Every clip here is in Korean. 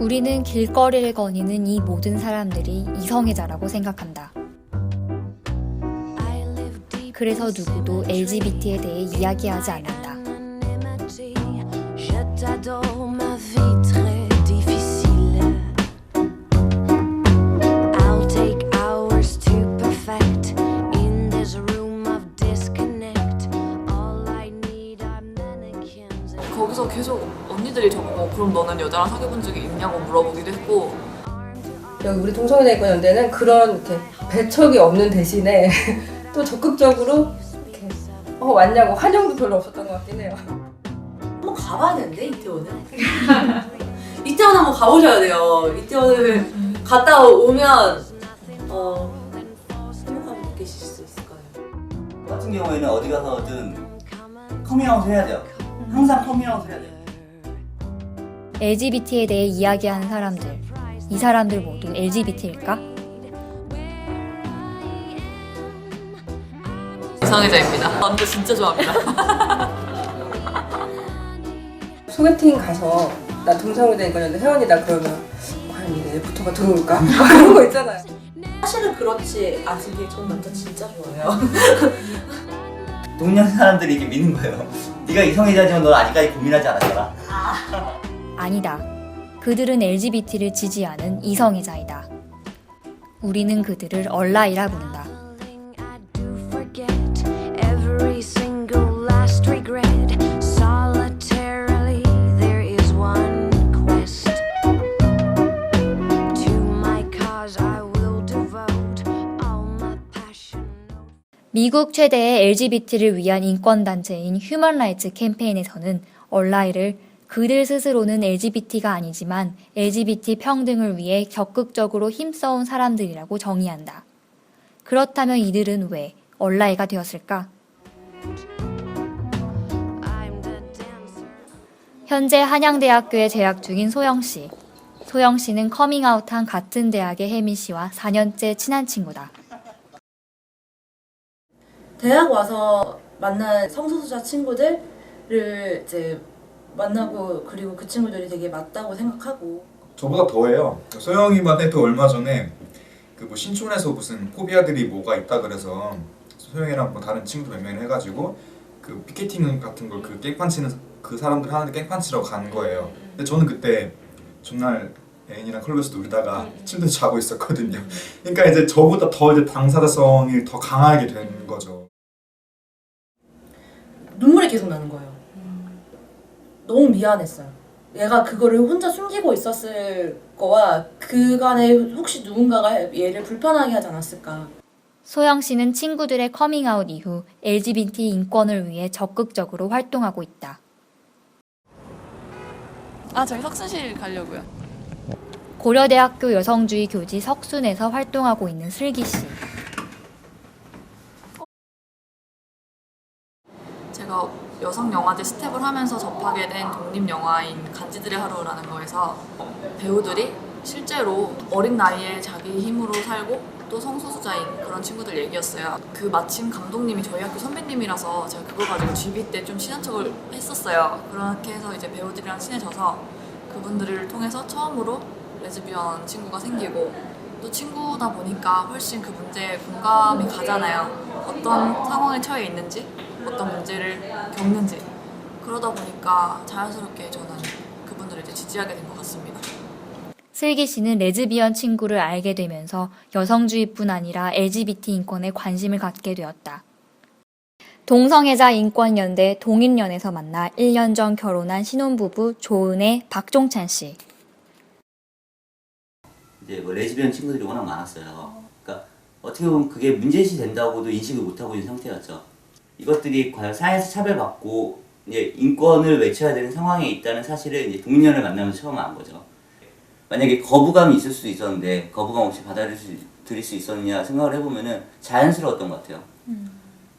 우리는 길거리를 거니는 이 모든 사람들이 이성애자라고 생각한다. 그래서 누구도 LGBT에 대해 이야기하지 않는다. 거기서 계속 언니들이 저보고 그럼 너는 여자랑 사귀어본 적이 있냐고 물어보기도 했고, 여기 우리 동성애자 인권연대는 그런 이렇게 배척이 없는 대신에 또 적극적으로 이렇게 왔냐고 환영도 별로 없었던 것 같긴 해요. 한번 가봐야 되는데 이태원은. 이태원 한번 가보셔야 돼요. 이태원을 갔다 오면 행복감을 느끼실 수 있을 거예요. 같은 경우에는 어디 가서든 커밍아웃 해야 돼요. 항상 커밍아웃 해야 돼요. LGBT에 대해 이야기하는 사람들, 이 사람들 모두 LGBT일까? 이성애자입니다. 남자 진짜 좋아합니다. 소개팅 가서 나 동성애자 인권연대 회원이다 그러면 과연 이게 애프터가 들어올까? 그런 거 있잖아요. 사실은 그렇지 않은 게 전 남자 진짜 좋아해요. 동년 사람들이 이렇게 미는 거예요. 네가 이성애자지만 넌 아직까지 고민하지 않았잖아. 아니다. 그들은 LGBT를 지지하는 이성애자이다. 우리는 그들을 얼라이라 부른다. 미국 최대의 LGBT를 위한 인권단체인 휴먼 라이츠 캠페인에서는 얼라이를 그들 스스로는 LGBT가 아니지만 LGBT 평등을 위해 적극적으로 힘써온 사람들이라고 정의한다. 그렇다면 이들은 왜 얼라이가 되었을까? 현재 한양대학교에 재학 중인 소영 씨. 소영 씨는 커밍아웃한 같은 대학의 혜미 씨와 4년째 친한 친구다. 대학 와서 만난 성소수자 친구들을 이제 만나고 그리고 그 친구들이 되게 맞다고 생각하고. 저보다 더해요. 소영이만 해도 얼마 전에 그 뭐 신촌에서 무슨 포비아들이 뭐가 있다 그래서 소영이랑 뭐 다른 친구들 몇 명 해가지고 그 피켓팅 같은 걸 그 깽판 치는 그 사람들 하는데 깽판 치러 간 거예요. 근데 저는 그때 전날 애인이랑 클럽에서 놀다가 침대에서 자고 있었거든요. 그러니까 이제 저보다 더 이제 당사자성이 더 강하게 된 거죠. 눈물이 계속 나는 거예요. 너무 미안했어요. 얘가 그거를 혼자 숨기고 있었을 거와 그간에 혹시 누군가가 얘를 불편하게 하지 않았을까. 소영 씨는 친구들의 커밍아웃 이후 LGBT 인권을 위해 적극적으로 활동하고 있다. 저희 석순실 가려고요. 고려대학교 여성주의 교지 석순에서 활동하고 있는 슬기 씨. 제가 여성영화제 스텝을 하면서 접하게 된 독립영화인 간지들의 하루라는 거에서 배우들이 실제로 어린 나이에 자기 힘으로 살고 또 성소수자인 그런 친구들 얘기였어요. 그 마침 감독님이 저희 학교 선배님이라서 제가 그거 가지고 GV 때 좀 친한 척을 했었어요. 그렇게 해서 이제 배우들이랑 친해져서 그분들을 통해서 처음으로 레즈비언 친구가 생기고 또 친구다 보니까 훨씬 그 문제에 공감이 가잖아요. 어떤 상황에 처해 있는지 어떤 문제를 겪는지. 그러다 보니까 자연스럽게 저는 그분들을 이제 지지하게 된 것 같습니다. 슬기 씨는 레즈비언 친구를 알게 되면서 여성주의뿐 아니라 LGBT 인권에 관심을 갖게 되었다. 동성애자 인권연대 동인연에서 만나 1년 전 결혼한 신혼부부 조은혜, 박종찬 씨. 이제 뭐 레즈비언 친구들이 워낙 많았어요. 그러니까 어떻게 보면 그게 문제시 된다고도 인식을 못하고 있는 상태였죠. 이것들이 과연 사회에서 차별받고 이제 인권을 외쳐야 되는 상황에 있다는 사실을 이제 동인연을 만나면서 처음 안 거죠. 만약에 거부감이 있을 수 있었는데 거부감 없이 받아들일 수 있었느냐 생각을 해보면은 자연스러웠던 것 같아요.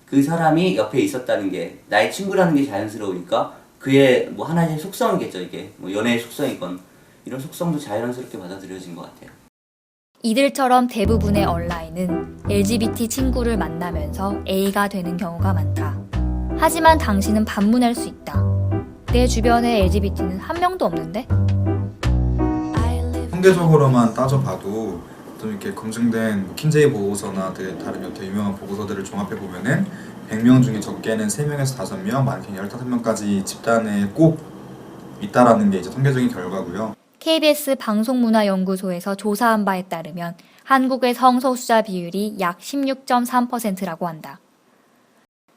그 사람이 옆에 있었다는 게 나의 친구라는 게 자연스러우니까 그의 뭐 하나의 속성이겠죠. 이게 뭐 연애의 속성이건 이런 속성도 자연스럽게 받아들여진 것 같아요. 이들처럼 대부분의 얼라인은 LGBT 친구를 만나면서 A가 되는 경우가 많다. 하지만 당신은 반문할 수 있다. 내 주변에 LGBT는 한 명도 없는데? 통계적으로만 따져봐도 좀 이렇게 검증된 뭐 킨제이 보고서나 다른 여타 유명한 보고서들을 종합해 보면은 100명 중에 적게는 3명에서 5명, 많게는 15명까지 집단에 꼭 있다라는 게 이제 통계적인 결과고요. KBS 방송문화연구소에서 조사한 바에 따르면 한국의 성소수자 비율이 약 16.3%라고 한다.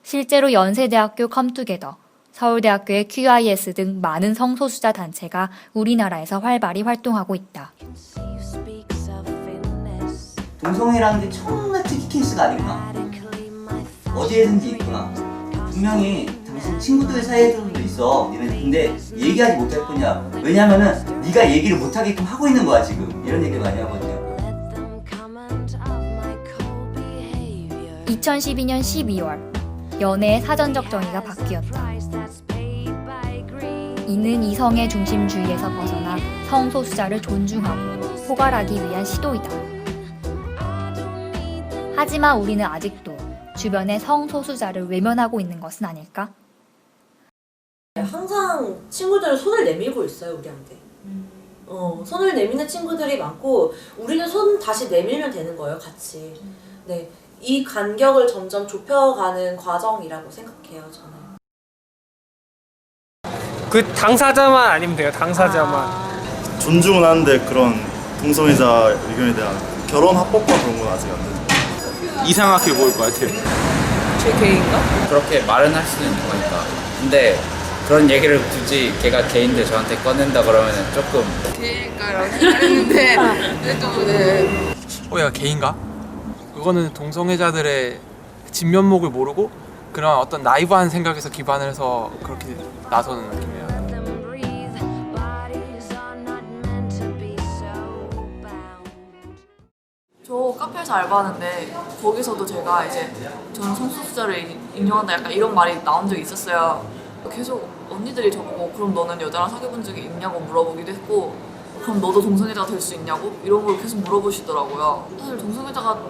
실제로 연세대학교 컴투게더, 서울대학교의 QIS 등 많은 성소수자 단체가 우리나라에서 활발히 활동하고 있다. 동성애라는 게 정말 특이 케이스가 아닌가. 어디에든지 있구나. 분명히 당신 친구들 사이에서도 있어. 근데 얘기하지 못할 뿐이야. 왜냐면은 네가 얘기를 못하게끔 하고 있는 거야 지금. 이런 얘기 많이 하거든요. 2012년 12월, 연애의 사전적 정의가 바뀌었다. 이는 이성의 중심주의에서 벗어나 성소수자를 존중하고 포괄하기 위한 시도이다. 하지만 우리는 아직도 주변의 성소수자를 외면하고 있는 것은 아닐까? 항상 친구들은 손을 내밀고 있어요, 우리한테. 손을 내미는 친구들이 많고 우리는 손 다시 내밀면 되는 거예요, 같이. 네, 이 간격을 점점 좁혀가는 과정이라고 생각해요, 저는. 그 당사자만 아니면 돼요. 당사자만. 존중은 하는데 그런 동성애자 의견에 대한 결혼 합법과 그런 건 아직 안 되죠. 이상하게 보일 것 같아요. 제 개인가? 그렇게 말은 할 수는 있는 거니까. 근데 그런 얘기를 굳이 걔가 개인데 저한테 꺼낸다 그러면은 조금 게일까라고 생각했는데 그래도 네. 얘가 게인가? 그거는 동성애자들의 진면목을 모르고 그런 어떤 나이브한 생각에서 기반을 해서 그렇게 나서는 느낌이에요. 저 카페에서 알바하는데 거기서도 제가 이제 저는 성소수자를 인정한다 약간 이런 말이 나온 적이 있었어요. 계속 언니들이 저보고 그럼 너는 여자랑 사귀어본 적이 있냐고 물어보기도 했고 그럼 너도 동성애자가 될 수 있냐고 이런 걸 계속 물어보시더라고요. 사실 동성애자가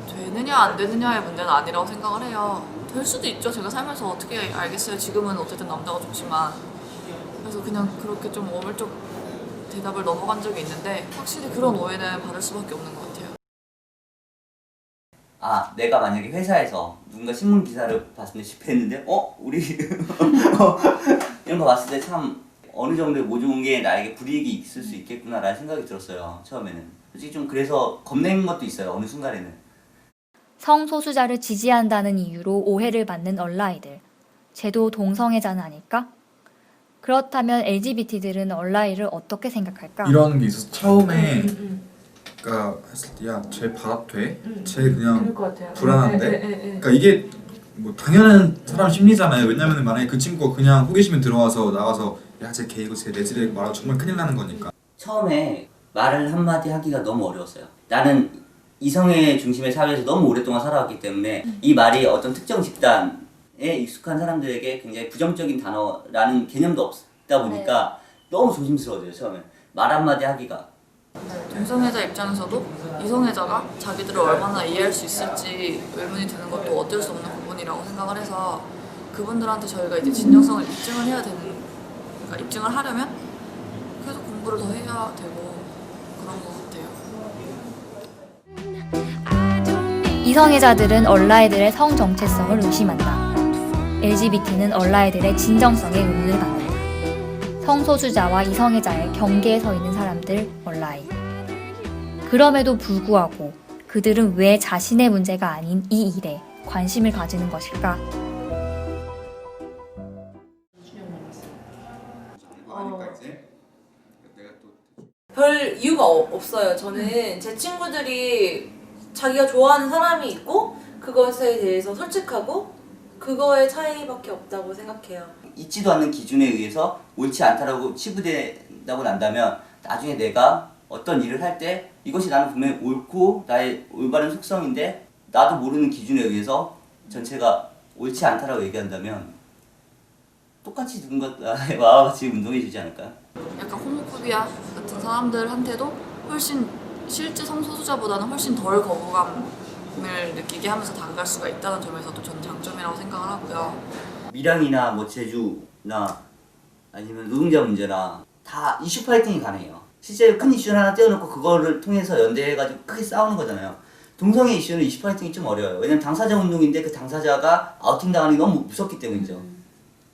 되느냐 안 되느냐의 문제는 아니라고 생각을 해요. 될 수도 있죠. 제가 살면서 어떻게 알겠어요. 지금은 어쨌든 남자가 좋지만. 그래서 그냥 그렇게 좀 어물쩍 대답을 넘어간 적이 있는데 확실히 그런 오해는 받을 수밖에 없는 것 같아요. 아, 내가 만약에 회사에서 누군가 신문 기사를 봤을 때 실패했는데, 우리 이런 거 봤을 때 참 어느 정도의 모종은 게 나에게 불이익이 있을 수 있겠구나라는 생각이 들었어요. 처음에는. 솔직히 좀 그래서 겁낸 것도 있어요. 어느 순간에는. 성소수자를 지지한다는 이유로 오해를 받는 얼라이들. 쟤도 동성애자는 아닐까? 그렇다면 LGBT들은 얼라이를 어떻게 생각할까? 이런 게 있어서 처음에 그러니까 했을 때 야, 쟤 받아도 돼? 쟤 그냥 불안한데? 그러니까 이게 뭐 당연한 사람 심리잖아요. 왜냐면 만약에 그 친구가 그냥 호기심에 들어와서 나가서 야, 쟤 게이고 쟤 레즈레이고 말하고 정말 큰일 나는 거니까. 처음에 말을 한마디 하기가 너무 어려웠어요. 나는 이성의 중심의 사회에서 너무 오랫동안 살아왔기 때문에 이 말이 어떤 특정 집단에 익숙한 사람들에게 굉장히 부정적인 단어라는 개념도 없다 보니까 너무 조심스러워져요. 처음에 말 한마디 하기가. 동성애자 입장에서도 이성애자가 자기들을 얼마나 이해할 수 있을지 의문이 드는 것도 어쩔 수 없는 부분이라고 생각을 해서 그분들한테 저희가 이제 진정성을 입증을 해야 되는, 그러니까 입증을 하려면 계속 공부를 더 해야 되고 그런 것 같아요. 이성애자들은 얼라이들의 성 정체성을 의심한다. LGBT는 얼라이들의 진정성에 의문을 갖는다. 성소수자와 이성애자의 경계에 서 있는 사람들 얼라이. 그럼에도 불구하고 그들은 왜 자신의 문제가 아닌 이 일에 관심을 가지는 것일까? 별 이유가 없어요. 저는 제 친구들이 자기가 좋아하는 사람이 있고 그것에 대해서 솔직하고 그거의 차이밖에 없다고 생각해요. 있지도 않는 기준에 의해서 옳지 않다라고 치부된다고 난다면 나중에 내가 어떤 일을 할 때 이것이 나는 분명히 옳고 나의 올바른 속성인데 나도 모르는 기준에 의해서 전체가 옳지 않다라고 얘기한다면 똑같이 누군가와 같이 운동해 주지 않을까요? 약간 호모포비아 같은 사람들한테도 훨씬 실제 성소수자보다는 훨씬 덜 거부감을 느끼게 하면서 다가갈 수가 있다는 점에서도 저는 장점이라고 생각을 하고요. 밀양이나 뭐 제주나 아니면 노동자 문제나 다 이슈 파이팅이 가능해요. 실제로 큰 이슈를 하나 떼어놓고 그거를 통해서 연대해가지고 크게 싸우는 거잖아요. 동성애 이슈는 이슈 파이팅이 좀 어려워요. 왜냐면 당사자 운동인데 그 당사자가 아우팅 당하는 게 너무 무섭기 때문이죠.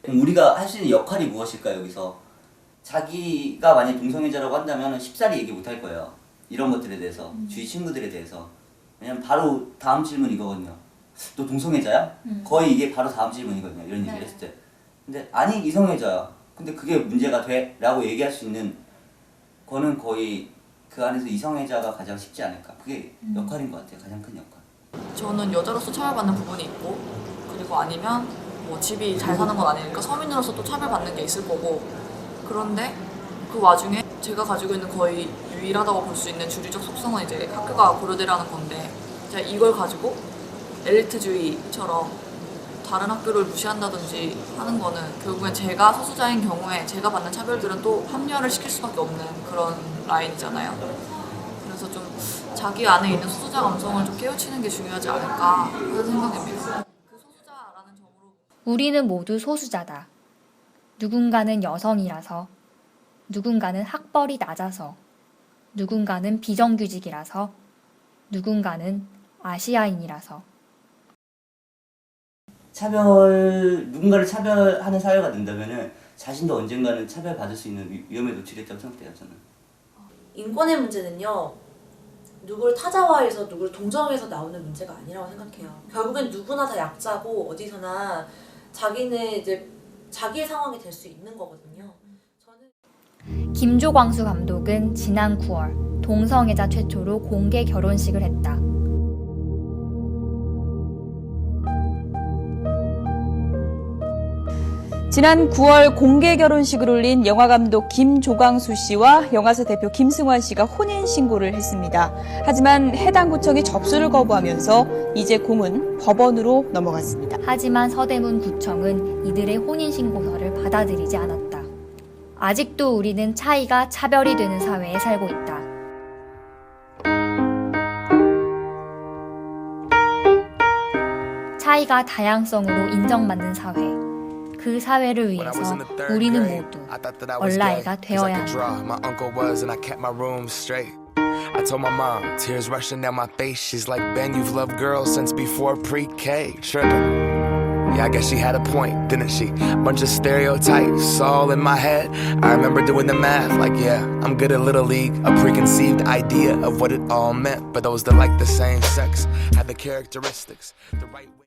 그럼 우리가 할 수 있는 역할이 무엇일까 여기서? 자기가 만약 동성애자라고 한다면 쉽사리 얘기 못 할 거예요. 이런 것들에 대해서, 주위 친구들에 대해서. 왜냐면 바로 다음 질문 이거거든요. 너 동성애자야? 거의 이게 바로 다음 질문이거든요. 이런 얘기를 했을 때. 근데 아니 이성애자야. 근데 그게 문제가 돼? 라고 얘기할 수 있는 거는 거의 그 안에서 이성애자가 가장 쉽지 않을까. 그게 역할인 것 같아요. 가장 큰 역할. 저는 여자로서 차별받는 부분이 있고 그리고 아니면 뭐 집이 잘 사는 건 아니니까 서민으로서 또 차별받는 게 있을 거고 그런데 그 와중에 제가 가지고 있는 거의 유일하다고 볼 수 있는 주류적 속성은 이제 학교가 고려대라는 건데 제가 이걸 가지고 엘리트주의처럼 다른 학교를 무시한다든지 하는 거는 결국엔 제가 소수자인 경우에 제가 받는 차별들은 또 합리화를 시킬 수밖에 없는 그런 라인이잖아요. 그래서 좀 자기 안에 있는 소수자 감성을 좀 깨우치는 게 중요하지 않을까 하는 생각입니다. 그 소수자라는 점으로 우리는 모두 소수자다. 누군가는 여성이라서, 누군가는 학벌이 낮아서, 누군가는 비정규직이라서, 누군가는 아시아인이라서. 누군가를 차별하는 사회가 된다면은 자신도 언젠가는 차별받을 수 있는 위험에 노출했다고 생각해요, 저는. 인권의 문제는요. 누굴 타자화해서 누굴 동정해서 나오는 문제가 아니라고 생각해요. 결국엔 누구나 다 약자고 어디서나 자기는 이제 자기의 상황이 될 수 있는 거거든요. 저는 김조광수 감독은 지난 9월 동성애자 최초로 공개 결혼식을 했다. 지난 9월 공개 결혼식을 올린 영화감독 김조광수 씨와 영화사 대표 김승환 씨가 혼인신고를 했습니다. 하지만 해당 구청이 접수를 거부하면서 이제 공은 법원으로 넘어갔습니다. 하지만 서대문구청은 이들의 혼인신고서를 받아들이지 않았다. 아직도 우리는 차이가 차별이 되는 사회에 살고 있다. 차이가 다양성으로 인정받는 사회. 그 사회를 위해서 우리는 모두 얼라이가 되어야 한다. I told my mom, tears rushing down my face. She's like, Ben, you've loved girls since before pre-K. Tripping. Yeah, I guess she had a point, didn't she? Bunch of stereotypes all in my head. I remember doing the math, like, yeah, I'm good at Little League. A preconceived idea of what it all meant. But those that like the same sex had the characteristics, the right way.